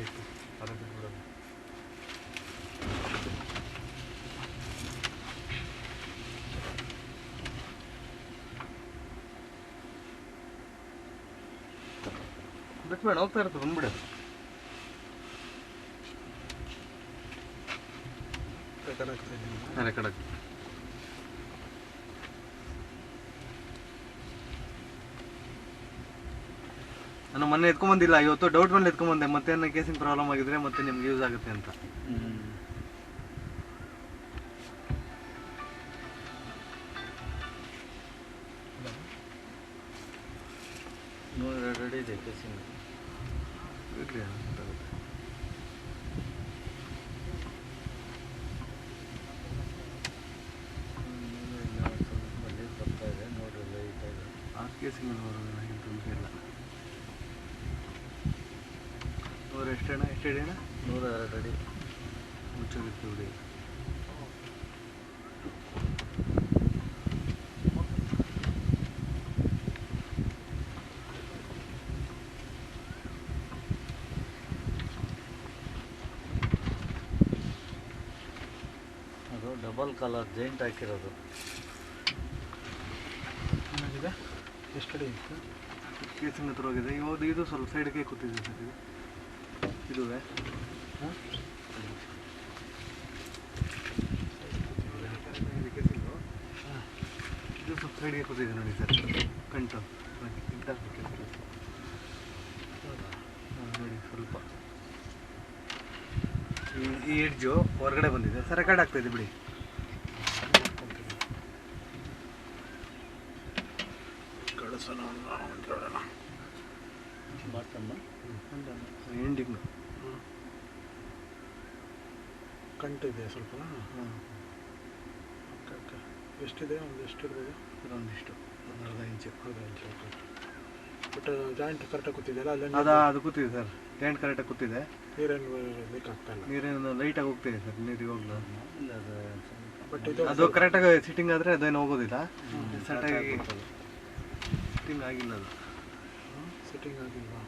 ಇತ್ತು ಹೊರಗೆ ಬಿಡೋದು. ಬಿಟ್ಬೇಡ, ಹೋಗ್ತಾ ಇರ್ತದೆ, ಬಂದ್ಬಿಡು. ರೆಕಾರ್ಡ್ ಆಗ್ತದೆ. ನಾನು ಮೊನ್ನೆ ಎತ್ಕೊಂಬಂದಿಲ್ಲ, ಇವತ್ತು ಡೌಟ್ ಮೇಲೆ ಎತ್ಕೊಂಬಂದೆ. ಮತ್ತೆ ಕೇಸಿಂಗ್ ಪ್ರಾಬ್ಲಮ್ ಆಗಿದ್ರೆ ಮತ್ತೆ ನಿಮ್ಗೆ ಯೂಸ್ ಆಗುತ್ತೆ ಅಂತ. 102 ಅಡಿ ಇದೆ ಕೇಸಿಂಗ್. ಇರಲಿ, ಗೊತ್ತಾಗುತ್ತೆ. ಬರ್ತಾ ಇದೆ ನೋಡ್ರಿ, ಲೈಟ್ ಆಗಿ ಆ ಕೇಸಿಂಗ್ ನೋಡೋಣ, ಏನು ತೊಂದರೆ ಇಲ್ಲ. ಎಷ್ಟು ಅಣ್ಣ, ಎಷ್ಟು ಅಡಿ ಅಣ್ಣ? 102 ಅಡಿ ಮುಚ್ಚೋಗಿತ್ತು ಬಿಡಿ. ಅದು ಡಬಲ್ ಕಲರ್ ಜೈಂಟ್ ಹಾಕಿರೋದು. ಎಷ್ಟು ಅಡಿ ಇತ್ತು? ಕೇಸಿಂಗ್ ಹತ್ರ ಹೋಗಿದೆ. ಇವಾಗ ಇದು ಸ್ವಲ್ಪ ಸೈಡ್ಗೆ ಕೂತಿದೆ ಸರ್. ಇದುವೇ ಇದು ಸ್ವಲ್ಪ ಸೈಡ್ಗೆ ಕೂತಿದೆ ನೋಡಿ ಸರ್. ಕಂಟು ನೋಡಿ ಸ್ವಲ್ಪ ಈ ಎಡ್ಜು ಹೊರಗಡೆ ಬಂದಿದೆ ಸರ್. ರೆಕಾರ್ಡ್ ಆಗ್ತಾಯಿದೆ ಬಿಡಿ. ಎಂಡಿಂಗ್ ಕಂಟಿದೆ ಸ್ವಲ್ಪ. ಎಷ್ಟಿದೆ? ಎಷ್ಟು ಇರ್ಬೋದು? ಒಂದಿಷ್ಟು ಅರ್ಧ ಇಂಚು. ಬಟ್ ಜಾಯಿಂಟ್ ಕರೆಕ್ಟಾಗಿ ಕೂತಿದೆಯಲ್ಲ ಅಲ್ಲೇ? ಅದು ಕೂತಿದೆ ಸರ್, ಜಾಯಿಂಟ್ ಕರೆಕ್ಟಾಗಿ ಕೂತಿದೆ. ನೀರೇನು ಲೀಕ್ ಆಗ್ತಾ ಇಲ್ಲ? ನೀರೇನು ಲೈಟಾಗಿ ಹೋಗ್ತಿದೆ ಸರ್, ನೀರಿಗೆ ಹೋಗ್ಲು. ಬಟ್ ಇದು ಅದು ಕರೆಕ್ಟಾಗಿ ಸಿಟ್ಟಿಂಗ್ ಆದರೆ ಅದೇನು ಹೋಗೋದಿಲ್ಲ. ಸೆಟಾಗಿ ಸಿಟ್ಟಿಂಗ್ ಆಗಿಲ್ಲ, ಅದು ಸಿಟ್ಟಿಂಗ್ ಆಗಿಲ್ವಾ?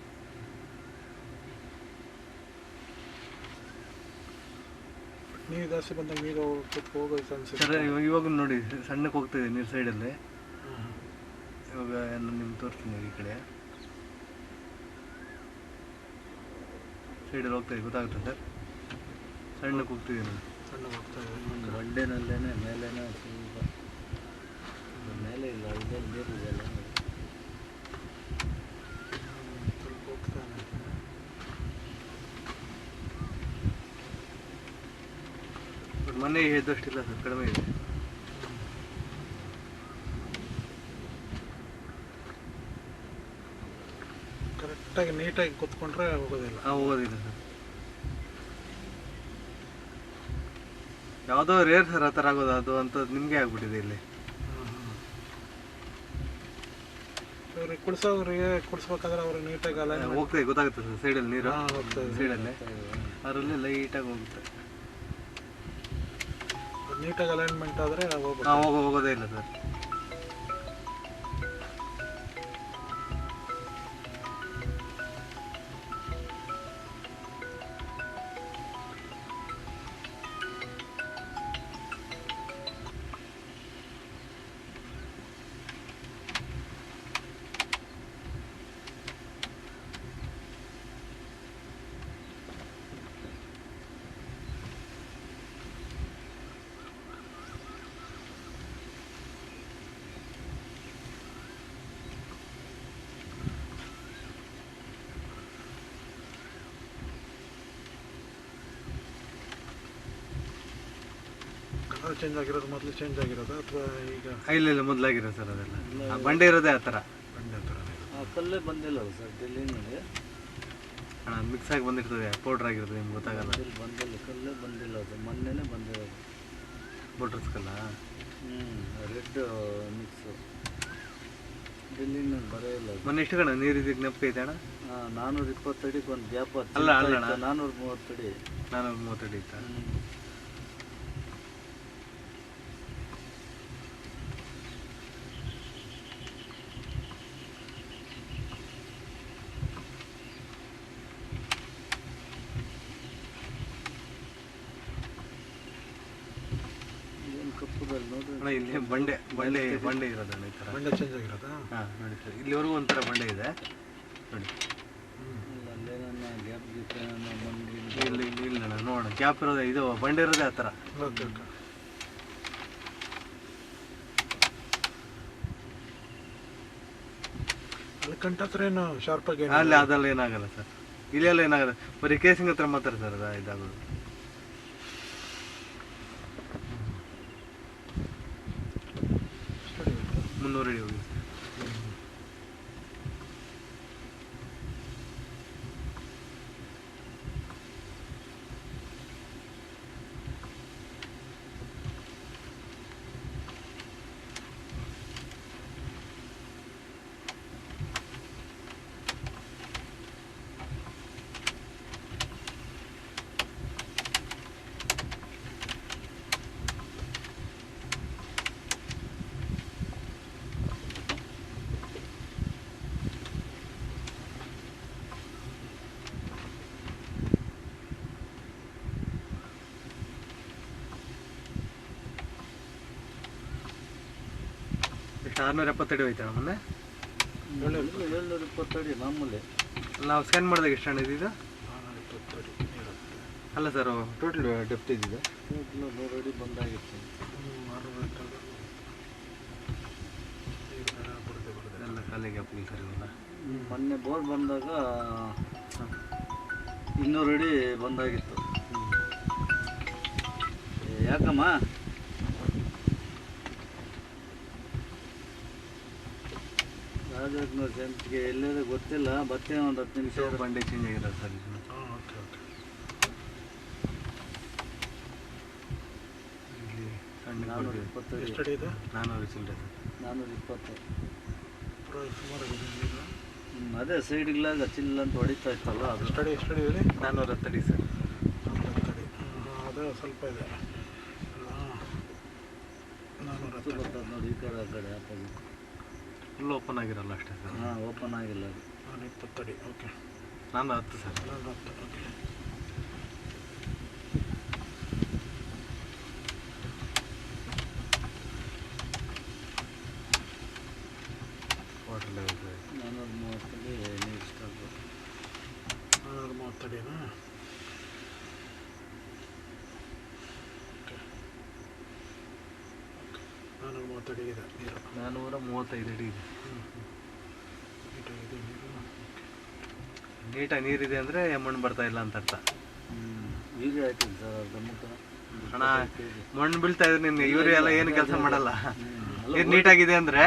ನೀರು ಜಾಸ್ತಿ ಬಂದಾಗ ನೀರು ಹೋಗೋದು ಅನ್ಸುತ್ತೆ ಸರ್. ಇವಾಗ ನೋಡಿ ಸಣ್ಣಕ್ಕೆ ಹೋಗ್ತಾಯಿದೆ ನೀರು ಸೈಡಲ್ಲಿ. ಇವಾಗ ನಿಮ್ಗೆ ತೋರಿಸ್ತೀನಿ, ಈ ಕಡೆ ಸೈಡಲ್ಲಿ ಹೋಗ್ತಾಯಿದೆ, ಗೊತ್ತಾಗುತ್ತೆ ಸರ್. ಸಣ್ಣಕ್ಕೆ ಹೋಗ್ತಿದೆ ನೋಡಿ, ಸಣ್ಣಗೆ ಹೋಗ್ತಾ ಇದೆ. ಬಂಡೆನಲ್ಲೇ ಮೇಲೇನೆ ಸ್ವಲ್ಪ ಮೇಲೆ ಇಲ್ಲ, ಇದ್ರಲ್ಲಿ ನೀರಿದೆ ಅಲ್ಲ, ಸ್ವಲ್ಪ ಹೋಗ್ತಾನೆ. ಮನೆ ಎದ್ದಷ್ಟಿಲ್ಲ ಸರ್, ಕಡಿಮೆ ಇದೆ. ಕರೆಕ್ಟಾಗಿ ನೀಟಾಗಿ ಕೂತ್ಕೊಂಡ್ರೆ ಹೋಗೋದಿಲ್ಲ. ಹೋಗೋದಿಲ್ಲ ಸರ್. ಯಾವುದೋ ರೇರ್ ಸರ್ ಆ ಥರ ಆಗೋದು. ಅದು ಅಂಥದ್ದು ನಿಮಗೆ ಆಗ್ಬಿಟ್ಟಿದೆ ಇಲ್ಲಿ. ಇವ್ರಿಗೆ ಕುಡಿಸೋರಿಗೆ ಕುಡಿಸ್ಬೇಕಾದ್ರೆ ಅವ್ರಿಗೆ ನೀಟಾಗಿ ಅಲ್ಲ ಹೋಗ್ತದೆ, ಗೊತ್ತಾಗುತ್ತೆ ಸರ್. ಸೈಡಲ್ಲಿ ನೀರು ಹೋಗ್ತದೆ, ಸೈಡಲ್ಲಿ ಅದರಲ್ಲಿ ಲೈಟಾಗಿ ಹೋಗುತ್ತೆ. ನೀಟಾಗಿ ಅಲೈನ್ಮೆಂಟ್ ಆದರೆ ಹೋಗೋದೇ ಇಲ್ಲ ಸರ್. ಕಲರ್ ಚೇಂಜ್ ಆಗಿರೋದು ಮೊದಲು ಚೇಂಜ್ ಆಗಿರೋದು ಅಥವಾ ಈಗ? ಇಲ್ಲ ಮೊದಲಾಗಿರೋ ಸರ್. ಅದೆಲ್ಲ ಆ ಬಂಡೆ ಇರೋದೇ ಆ ಥರ. ಬಂಡೆ ಥರನೇ ಕಲ್ಲೇ ಬಂದಿಲ್ಲ ಸರ್ ಡೆಲ್ಲಿನಲ್ಲಿ. ಮಿಕ್ಸ್ ಆಗಿ ಬಂದಿರ್ತದೆ, ಪೌಡ್ರ್ ಆಗಿರ್ತದೆ, ನಿಮ್ಗೆ ಗೊತ್ತಾಗಲ್ಲ. ಬಂದಿಲ್ಲ, ಕಲ್ಲೇ ಬಂದಿಲ್ಲ, ಅದು ಮೊನ್ನೆನೇ ಬಂದಿರೋದು. ಪೌಡ್ರಸ್ ಕಲ್ಲ ರೆಡ್ ಮಿಕ್ಸು ಡೆಲ್ಲಿನಲ್ಲಿ ಬರೆಯಿಲ್ಲ. ಮೊನ್ನೆ ಎಷ್ಟು ಕಣ ನೀರು ಇದಕ್ಕೆ ನೆನಪು ಐತೆ ಅಣ್ಣ? 420 ಅಡಿಗೆ ಒಂದು ಗ್ಯಾಪ್. ಅಲ್ಲ 430 ಅಡಿ. 430 ಅಡಿ ಇತ್ತಾ? ಇಲ್ಲಿ ಬಂಡೆ ಬಂಡೆ ಬಂಡೆ ಇರೋದಣ್ಣ ಈ ಥರ. ಬಂಡೆ ಚೇಂಜ್ ಆಗಿರೋದಾ? ಹಾಂ ನೋಡಿ ಸರ್, ಇಲ್ಲಿವರೆಗೂ ಒಂಥರ ಬಂಡೆ ಇದೆ ನೋಡಿ. ಅಲ್ಲೇ ನನ್ನ ಗ್ಯಾಪ್ ಗೀಪ್ ಇಲ್ಲಿ ಇಲ್ಲಿ ಇಲ್ಲಣ್ಣ, ನೋಡೋಣ ಗ್ಯಾಪ್ ಇರೋದೇ, ಇದು ಬಂಡೆ ಇರೋದೇ ಆ ಥರ. Okay okay. ಅಲ್ಲಿ ಕಂಠ ಹತ್ರ ಏನು ಶಾರ್ಪಾಗಿ ಅಲ್ಲಿ ಅದೆಲ್ಲ ಏನಾಗಲ್ಲ ಸರ್, ಇಲ್ಲೆಲ್ಲ ಏನಾಗಲ್ಲ, ಬರೀ ಕೇಸಿಂಗ್ ಹತ್ರ ಮಾತ್ರ ಸರ್ ಅದು ಇದಾಗೋದು. ಸ್ಟಡಿ 300 ಅಡಿ ಹೋಗಿ ಸರ್. ಎಷ್ಟು 670 ಅಡಿ ಹೋಯ್ತಾಣ ಮೊನ್ನೆ? 720 ಅಡಿ ಮಾಮೂಲಿ. ನಾವು ಸ್ಕ್ಯಾನ್ ಮಾಡಿದಾಗ ಎಷ್ಟು ಹಣ ಇದು? 420 ಅಡಿ ಇರುತ್ತೆ. ಅಲ್ಲ ಸರ್, ಟೋಟಲ್ ಡೆಪ್ತ್ ಇದ್ದಿದೆ 100 ಅಡಿ ಬಂದಾಗಿತ್ತು. ಎಲ್ಲ ಕಾಲಿಗೆ ಹಾಕಲಿ ಸರ್ ಇವೆಲ್ಲ. ಮೊನ್ನೆ ಬೋರ್ ಬಂದಾಗ 200 ಅಡಿ ಬಂದಾಗಿತ್ತು. ಯಾಕಮ್ಮ ರಾಜಕುಮಾರ್ ಜಯಂತಿಗೆ ಎಲ್ಲೇದೇ ಗೊತ್ತಿಲ್ಲ, ಬರ್ತೇನೆ ಒಂದು 10 ನಿಮಿಷ. ಬಂಡೆ ಚೇಂಜ್ ಆಗಿರೋದು ಸರ್ ಇದು. Okay okay. ಇಲ್ಲಿ ಸಣ್ಣ 420 ಎಷ್ಟು ಅಡಿ ಇದೆ? 400 ಚಿಲ್ಲರೆ ಸರ್. 420. ಸುಮಾರಾಗಿದೆ ನೀರು. ಅದೇ ಸೈಡ್ಗಳಾಗ ಚಿಲ್ಲ ಅಂತ ಹೊಡಿತಾ ಇತ್ತಲ್ಲ ಅದು. ಸ್ಟಡಿ ಹೇಳಿ. 410 ಅಡಿ ಸರ್. 410 ಅಡಿ. ಅದು ಸ್ವಲ್ಪ ಇದೆ. 410 ಬರ್ತದೆ ನೋಡಿ, ಈ ಕಡೆ ಆ ಕಡೆ ಆಪೋಸಿಟ್. ಫುಲ್ ಓಪನ್ ಆಗಿರಲ್ಲ ಅಷ್ಟೇ ಸರ್. ಹಾಂ, ಓಪನ್ ಆಗಿಲ್ಲ ಅದು. 420 ಅಡಿ. Okay. 410 sir. 410. Okay. Water level sir. 430 ಅಡಿ ನೀರು ಸ್ಟಾಕ್. 430 ಅಡಿನಾ? ಓಕೆ. 430 ಅಡಿ ಇದೆ ನೀರು. 435 ಅಡಿ ಇದೆ. ನೀಟಾಗಿದೆ ನೀರು. ನೀಟಾಗಿ ನೀರಿದೆ ಅಂದರೆ ಮಣ್ಣು ಬರ್ತಾ ಇಲ್ಲ ಅಂತ ಅರ್ಥ. ಈಗ ಆಯ್ತು ಸರ್ ಅರ್ಧ ಮುಖ. ಅಣ್ಣ ಮಣ್ಣು ಬೀಳ್ತಾ ಇದ್ರೆ ನಿನ್ಗೆ ಯೂರಿಯಾ ಎಲ್ಲ ಏನು ಕೆಲಸ ಮಾಡಲ್ಲ. ನೀರು ನೀಟಾಗಿದೆ ಅಂದರೆ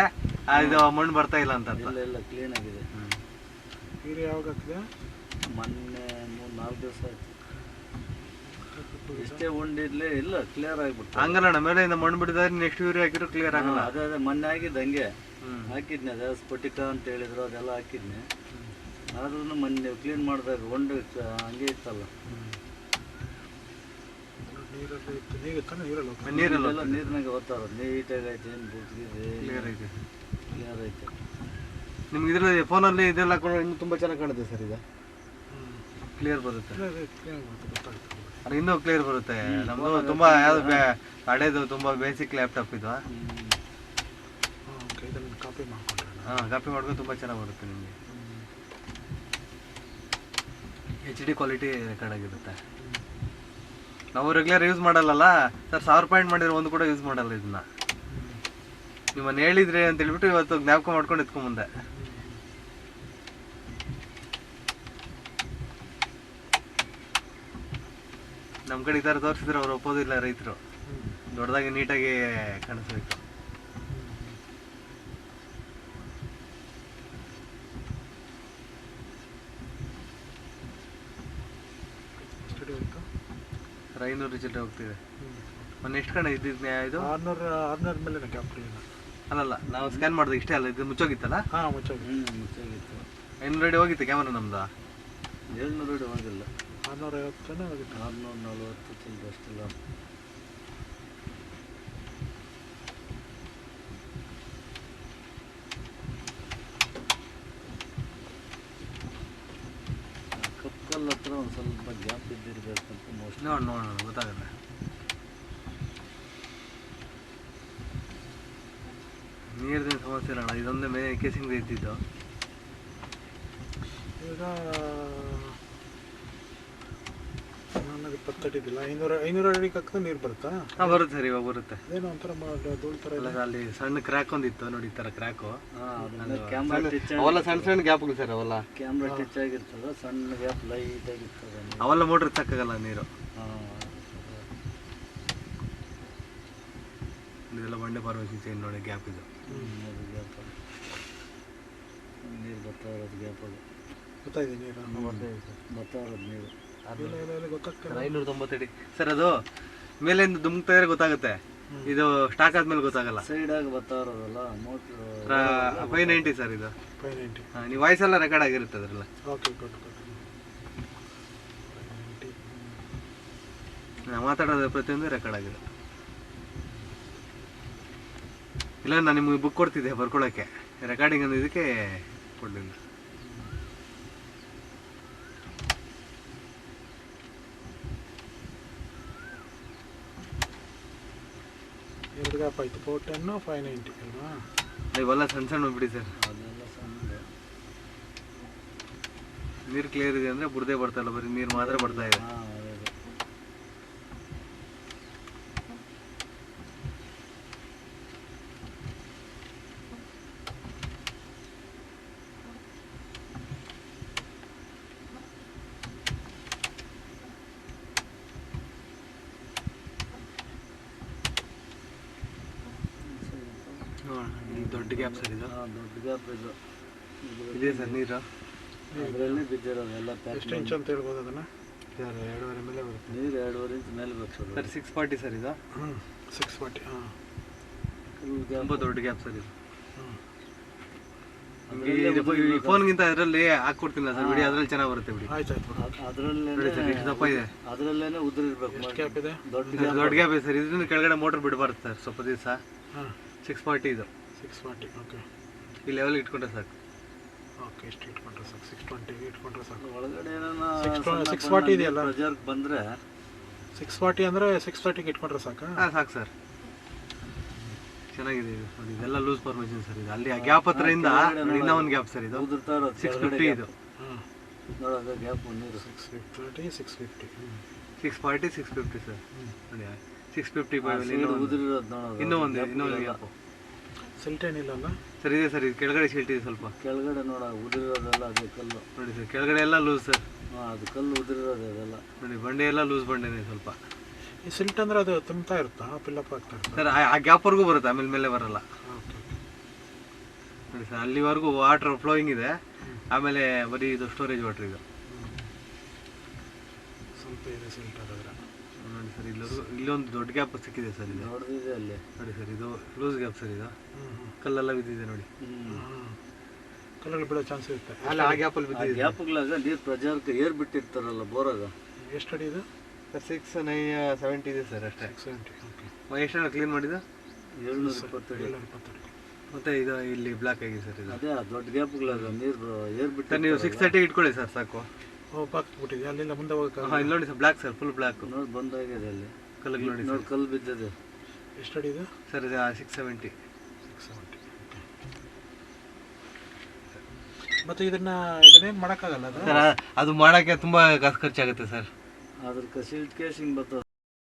ಇದು ಮಣ್ಣು ಬರ್ತಾ ಇಲ್ಲ ಅಂತ ಅರ್ಥ. ಎಲ್ಲ ಕ್ಲೀನ್ ಆಗಿದೆ. ನೀರು ಯಾವಾಗ ಹಾಕಿದೆ? ಮೊನ್ನೆ 3-4 ದಿವಸ ಆಯ್ತು. ಎಷ್ಟೇ ಉಂಡಿರ್ಲಿ ಇಲ್ಲ, ಕ್ಲಿಯರ್ ಆಗಿಬಿಟ್ಟು. ಹಂಗಲ್ಲ ಮೇಲೆಯಿಂದ ಮಣ್ಣು ಬಿಡಿದ್ರೆ ನೆಕ್ಸ್ಟ್ ಯೂರಿಯಾ ಹಾಕಿದ್ರು ಕ್ಲಿಯರ್ ಆಗಲ್ಲ. ಅದೇ ಮೊನ್ನೆ ಆಗಿದ್ದು ಹಂಗೆ ಹಾಕಿದ್ನಿ. ಅದೇ ಸ್ಫಟಿಕ ಅಂತ ಹೇಳಿದ್ರು, ಅದೆಲ್ಲ ಹಾಕಿದ್ನಿ. ಆದ್ರೂ ಮೊನ್ನೆ ಕ್ಲೀನ್ ಮಾಡಿದಾಗ ಹೊಂಡು ಹಂಗೆ ಇತ್ತಲ್ಲ. ನೀರೆಲ್ಲ ನೀರಿನಾಗ ಓದ್ತಾರ ನೀಟಾಗಿ ಐತೆ. ಏನು ಬುದ್ಧಿದೆ, ಕ್ಲಿಯರ್ ಐತೆ, ಕ್ಲಿಯರ್ ಐತೆ. ನಿಮ್ಗೆ ಇದ್ರ ಫೋನಲ್ಲಿ ಇದೆಲ್ಲ ಇನ್ನೂ ತುಂಬ ಚೆನ್ನಾಗಿ ಕಾಣುತ್ತೆ ಸರ್. ಇದು ಕ್ಲಿಯರ್ ಬರುತ್ತೆ, ಇನ್ನೂ ಕ್ಲಿಯರ್ ಬರುತ್ತೆ. ನಮ್ಮದು ತುಂಬ ಯಾವುದು ಹಳೇದು, ತುಂಬ ಬೇಸಿಕ್ ಲ್ಯಾಪ್ಟಾಪ್ ಇದು. ಕಾಪಿ ಮಾಡ್ಕೊಂಡ್ರೆ ಕಾಪಿ ಮಾಡ್ಕೊಂಡು ತುಂಬ ಚೆನ್ನಾಗಿ ಬರುತ್ತೆ ನಿಮಗೆ. HD ಕ್ವಾಲಿಟಿ ರೆಕಾರ್ಡ್ ಆಗಿರುತ್ತೆ. ನಾವು ರೆಗ್ಯುಲರ್ ಯೂಸ್ ಮಾಡಲ್ಲ ಸರ್. 1000 ಪಾಯಿಂಟ್ ಮಾಡಿದ್ರೆ ಒಂದು ಕೂಡ ಯೂಸ್ ಮಾಡಲ್ಲ ಇದನ್ನ. ನಿಮ್ಮನ್ನು ಹೇಳಿದ್ರಿ ಅಂತ ಹೇಳ್ಬಿಟ್ಟು ಇವತ್ತು ಜ್ಞಾಪಕ ಮಾಡ್ಕೊಂಡು ಎತ್ಕೊಂಬಂದೆ. ನಮ್ಮ ಕಡೆ ಈ ಥರ ತೋರಿಸಿದ್ರೆ ಅವ್ರು ಒಪ್ಪೋದಿಲ್ಲ ರೈತರು. ದೊಡ್ಡದಾಗಿ ನೀಟಾಗಿ ಕಾಣಿಸ್ಬೇಕು. ಸರ್ 500 ಚಿಲ್ಲರೆ ಹೋಗ್ತಿದೆ. ಮೊನ್ನೆ ಎಷ್ಟು ಕಣ ಇದ್ದಿದ್ದು ಇದು? 600 ಮೇಲೆ ಕ್ಯಾಪ್ರಿ ಅಲ್ಲಲ್ಲ, ನಾವು ಸ್ಕ್ಯಾನ್ ಮಾಡಿದಾಗ ಇಷ್ಟೇ ಅಲ್ಲ, ಇದು ಮುಚ್ಚೋಗಿತ್ತಲ್ಲ? ಹಾಂ ಮುಚ್ಚೋಗಿ ಮುಚ್ಚಾಗಿತ್ತು. 500 ಅಡಿ ಹೋಗಿತ್ತು ಕ್ಯಾಮರಾ ನಮ್ದು. 700 ಅಡಿ ಹೋಗಿಲ್ಲ, 650 ಹೋಗಿತ್ತು. 640 ಚಿಲ್ಲರೆ ಅಷ್ಟಿಲ್ಲ. ಕಪ್ಪಲ್ ಹತ್ರ ಒಂದು ಸ್ವಲ್ಪ ಗ್ಯಾಪ್ ಇದ್ದಿರ್ಬೇಕಂತ ಮೋಸ್ಟ್ಲಿ. ನೋಡೋಣ ಗೊತ್ತಾಗಲ್ಲ. ನೀರಿನ ಸಮಸ್ಯೆ ಇಲ್ಲ ಅಣ್ಣ, ಇದೊಂದೇ ಮೇ ಕೇಸಿಂಗ್ ಇದ್ದಿದ್ದು. ಈಗ ನನಗೆ 20 ಅಡಿ ಇದಿಲ್ಲ, 500 ಅಡಿಗೆ ಹಾಕಿದ್ರೆ ನೀರು ಬರುತ್ತಾ? ಹಾಂ ಬರುತ್ತೆ ಸರ್, ಇವಾಗ ಬರುತ್ತೆ. ಅದೇನೋ ಒಂಥರ ಧೂಳು ಥರ ಅಲ್ಲ ಇಲ್ಲ. ಅಲ್ಲಿ ಸಣ್ಣ ಕ್ರ್ಯಾಕ್ ಒಂದಿತ್ತು ನೋಡಿ, ಈ ಥರ ಕ್ರ್ಯಾಕು. ಕ್ಯಾಮ್ರಾ ಟಚ್ ಅವೆಲ್ಲ ಸಣ್ಣ ಸಣ್ಣ ಗ್ಯಾಪ್ಗಳು ಸರ್, ಅವೆಲ್ಲ ಕ್ಯಾಮ್ರಾ ಟಚ್ ಆಗಿರ್ತದ, ಸಣ್ಣ ಗ್ಯಾಪ್ ಲೈಟ್ ಆಗಿರ್ತದೆ. ಅವೆಲ್ಲ ಮೋಟ್ರ್ ಸಾಕಾಗಲ್ಲ ನೀರು. ಇದೆಲ್ಲ ಬಂಡೆ ಫಾರ್ಮೇಶನ್ ಚೇಂಜ್ ನೋಡಿ, ಗ್ಯಾಪ್ ಇದು. ಗ್ಯಾಪ್ ನೀರು ಬರ್ತಾ ಇರೋದು ಗ್ಯಾಪಲ್ಲಿ ಗೊತ್ತಾಯಿದೆ ನೀರು ಬರ್ತಾ ಇರೋದು ನೀರು. ಇಲ್ಲ ಗೊತ್ತಾಗ್ತದೆ. 590 ಅಡಿ ಸರ್, ಅದು ಮೇಲಿಂದ ದುಮ್ತಾ ಇದ್ರೆ ಗೊತ್ತಾಗುತ್ತೆ, ಇದು ಸ್ಟಾಕ್ ಆದ್ಮೇಲೆ ಗೊತ್ತಾಗಲ್ಲ. ಸೈಡಾಗಿ ಬರ್ತಾ ಇರೋದಲ್ಲ ಮೋಟ್ರು. 590 ಸರ್ ಇದು. 590. ನೀವು ವಾಯ್ಸ್ ಎಲ್ಲ ರೆಕಾರ್ಡ್ ಆಗಿರುತ್ತೆ ಅದರಲ್ಲ. ಓಕೆ ಕೊಟ್ಟು 590. ನಾವು ಮಾತಾಡೋದು ಪ್ರತಿಯೊಂದು ರೆಕಾರ್ಡ್ ಆಗಿರುತ್ತೆ. ಇಲ್ಲ ನಾನು ನಿಮಗೆ ಬುಕ್ ಕೊಡ್ತಿದ್ದೆ ಬರ್ಕೊಳ್ಳೋಕ್ಕೆ, ರೆಕಾರ್ಡಿಂಗ್ ಅನ್ನೋ ಇದಕ್ಕೆ ಕೊಡಲಿಲ್ಲ. ಎರಡು ಗ್ಯಾಪ್ ಆಯಿತು, 410 590 ಅಲ್ವಾ? ಇವೆಲ್ಲ ಸಣ್ಣ ಸಣ್ಣ ಬಿಡಿ ಸರ್, ಅದೆಲ್ಲ ಸಣ್ಣ ನೀರು ಕ್ಲಿಯರ್ ಇದೆ ಅಂದರೆ ಬುಡದೆ ಬರ್ತಾ ಇಲ್ಲ, ಬರೀ ನೀರು ಮಾತ್ರ ಬರ್ತಾ ಇದೆ. ಅದೇ ಈ ದೊಡ್ಡ ಗ್ಯಾಪ್ ಸರ್ ಇದು. ದೊಡ್ಡ ಗ್ಯಾಪ್ ಇದು ಇದೆ ಸರ್ ನೀರು. ಅದರಲ್ಲಿ ಬಿದ್ದಿರೋದು ಎಲ್ಲ ಎಷ್ಟು ಇಂಚ್ ಅಂತ ಹೇಳ್ಬೋದು ಅದನ್ನು? 2.5 ಮೇಲೆ ಬರುತ್ತೆ ನೀರು 2.5 ಇಂಚ್ ಮೇಲೆ ಬೇಕು ಸರ್. 640 ಸರ್ ಇದು. 640. ಹಾಂ, ತುಂಬ ದೊಡ್ಡ ಗ್ಯಾಪ್ ಸರ್ ಇದು. ಅದರಲ್ಲೇ ಈ ಫೋನ್ಗಿಂತ ಅದರಲ್ಲಿ ಹಾಕ್ಕೊಡ್ತೀನಿ ಸರ್ ವಿಡಿಯೋ, ಅದರಲ್ಲಿ ಚೆನ್ನಾಗಿ ಬರುತ್ತೆ ಬಿಡಿ. ಆಯ್ತು ಆಯ್ತು ಬಿಡು. ನೋಡಿ ಸರ್, ಎಷ್ಟು ದಪ್ಪ ಇದೆ. ಅದರಲ್ಲೇನೆ ಉದುರಿರ್ಬೇಕು. ಎಷ್ಟು ಗ್ಯಾಪ್ ಇದೆ? ದೊಡ್ಡ ಗ್ಯಾಪ್ ಇದೆ ಸರ್. ಇದರಿಂದ ಕೆಳಗಡೆ ಮೋಟರ್ ಬಿಡಬಾರ್ದು ಸರ್ ಸ್ವಲ್ಪ ದಿವಸ. ಹಾಂ, 640 ಇದು. 640. ಓಕೆ, ಈ ಲೆವೆಲ್ ಇಟ್ಕೊಂಡ್ರೆ ಸಾಕು. ಓಕೆ, ಎಷ್ಟು ಇಟ್ಕೊಂಡ್ರೆ ಸಾಕು? 620 ಇಟ್ಕೊಂಡ್ರೆ ಸಾಕು. ಒಳಗಡೆ 640 ಇದೆಯಲ್ಲ, ಪ್ರೆಜರ್ ಬಂದರೆ 640 ಅಂದರೆ 630ಗೆ ಇಟ್ಕೊಂಡ್ರೆ ಸಾಕಾ? ಹಾಂ ಸಾಕು ಸರ್, ಚೆನ್ನಾಗಿದೆ ಇದು ನೋಡಿ. ಇದೆಲ್ಲ ಲೂಸ್ ಫಾರ್ಮೇಷನ್ ಸರ್ ಇದು. ಅಲ್ಲಿ ಆ ಗ್ಯಾಪ್ ಹತ್ರ ಇಂದ ಇನ್ನೂ ಒಂದು ಗ್ಯಾಪ್ ಸರ್ ಇದು. ಉದುರ್ತಾ ಇರೋದು 650 ಇದು. ಹಾಂ, ನೋಡೋದು ಗ್ಯಾಪ್ ನೀರು 630 650. 640 650 ಸರ್ ನೋಡಿ. 650 ಉದುರಿರೋದು ನೋಡೋದು. ಇನ್ನೊಂದು ಗ್ಯಾಪ್. ಸಿಲ್ಟ್ ಏನಿಲ್ಲಲ್ಲ ಸರ್ ಇದೆ ಸರ್, ಇದು ಕೆಳಗಡೆ ಶೀಟ್ ಇದೆ ಸ್ವಲ್ಪ. ಕೆಳಗಡೆ ನೋಡ ಉದುರಿರೋದೆಲ್ಲ ಅದೇ ಕಲ್ಲು ನೋಡಿ ಸರ್, ಕೆಳಗಡೆ ಎಲ್ಲ ಲೂಸ್ ಸರ್. ಅದು ಕಲ್ಲು ಉದುರಿರೋದು ಅದೆಲ್ಲ ನೋಡಿ, ಬಂಡೆ ಎಲ್ಲ ಲೂಸ್ ಬಂಡೆನೆ ಸ್ವಲ್ಪ. ಈ ಸಿಲ್ಟ್ ಅಂದರೆ ಅದು ತುಂಬ್ತಾ ಇರುತ್ತಾ, ಫಿಲ್ಲಪ್ ಆಗ್ತಾ ಇರುತ್ತಾ? ಸರ್ ಆ ಗ್ಯಾಪ್ವರೆಗೂ ಬರುತ್ತೆ, ಆಮೇಲೆ ಮೇಲೆ ಬರಲ್ಲ. ಓಕೆ, ನೋಡಿ ಸರ್, ಅಲ್ಲಿವರೆಗೂ ವಾಟರ್ ಫ್ಲೋಯಿಂಗ್ ಇದೆ, ಆಮೇಲೆ ಬರೀ ಇದು ಸ್ಟೋರೇಜ್ ವಾಟರ್ ಇದು. ಸ್ವಲ್ಪ ಇದೆ ಸಿಲ್ಟ್ ಹಾಗಾದ್ರೆ. ನೋಡಿ ಸರ್, ಇಲ್ಲೊಂದು ದೊಡ್ಡ ಗ್ಯಾಪ್ ಸಿಕ್ಕಿದೆ ಸರ್ ಇದು. ನೋಡಿದೆ ಅಲ್ಲಿ. ನೋಡಿ ಸರ್, ಇದು ಲೂಸ್ ಗ್ಯಾಪ್ ಸರ್ ಇದು. ಹ್ಞೂ, ಕಲ್ಲೆಲ್ಲ ಬಿದ್ದಿದೆ ನೋಡಿ. ಕಲ್ಲಲ್ಲಿ ಬೀಳೋ ಚಾನ್ಸ್ ಇರುತ್ತೆ. ಅಲ್ಲ ಆ ಗ್ಯಾಪಲ್ಲಿ ಬಿದ್ದಿದೆ. ಗ್ಯಾಪ್ಗಳಾಗ ನೀರು ಪ್ರೆಜರ್ಗೆ ಏರ್ ಬಿಟ್ಟಿರ್ತಾರಲ್ಲ ಬೋರಾಗ. ಎಷ್ಟು ಅಡಿ ಇದು? ಸರ್ 670 ಇದೆ ಸರ್ ಅಷ್ಟೇ. 670. ಓಕೆ, ಎಷ್ಟು ಕ್ಲೀನ್ ಮಾಡಿದ್ದು? 720 ಅಡಿ. 720 ಅಡಿ. ಮತ್ತೆ ಇದು ಇಲ್ಲಿ ಬ್ಲಾಕ್ ಆಗಿದೆ ಸರ್ ಇದು. ಅದೇ ದೊಡ್ಡ ಗ್ಯಾಪ್ಗಳಾಗ ನೀರು ಏರ್ ಬಿಟ್ಟು ಸರ್ ನೀವು 630 ಇಟ್ಕೊಳ್ಳಿ ಸರ್ ಸಾಕು. ಓ, ಬಾಕ್ಬಿಟ್ಟಿದೆ, ಅಲ್ಲಿಂದ ಮುಂದೆ ಹೋಗಕ್ಕೆ. ಹಾಂ ಇಲ್ಲಿ ನೋಡಿ sir, block sir, full block ನೋಡಿ ಬಂದಾಗಿದೆ ಅಲ್ಲಿ. ಕಲ್ಲಿಗೆ ನೋಡಿ ನೋಡಿ ಕಲ್ಲು ಬಿದ್ದಿದೆ. ಎಷ್ಟು ಅಡಿ ಇದು? ಸರ್ ಇದು 670. 670. ಮತ್ತು ಇದನ್ನೇನು ಮಾಡೋಕ್ಕಾಗಲ್ಲ ಅದು? ಸರ್ ಅದು ಮಾಡೋಕ್ಕೆ ತುಂಬ ಖರ್ಚಾಗುತ್ತೆ ಸರ್. ಅದ್ರ ಸಿಲ್ಟ್ ಕೇಸಿಂಗ್ ಬರ್ತದೆ.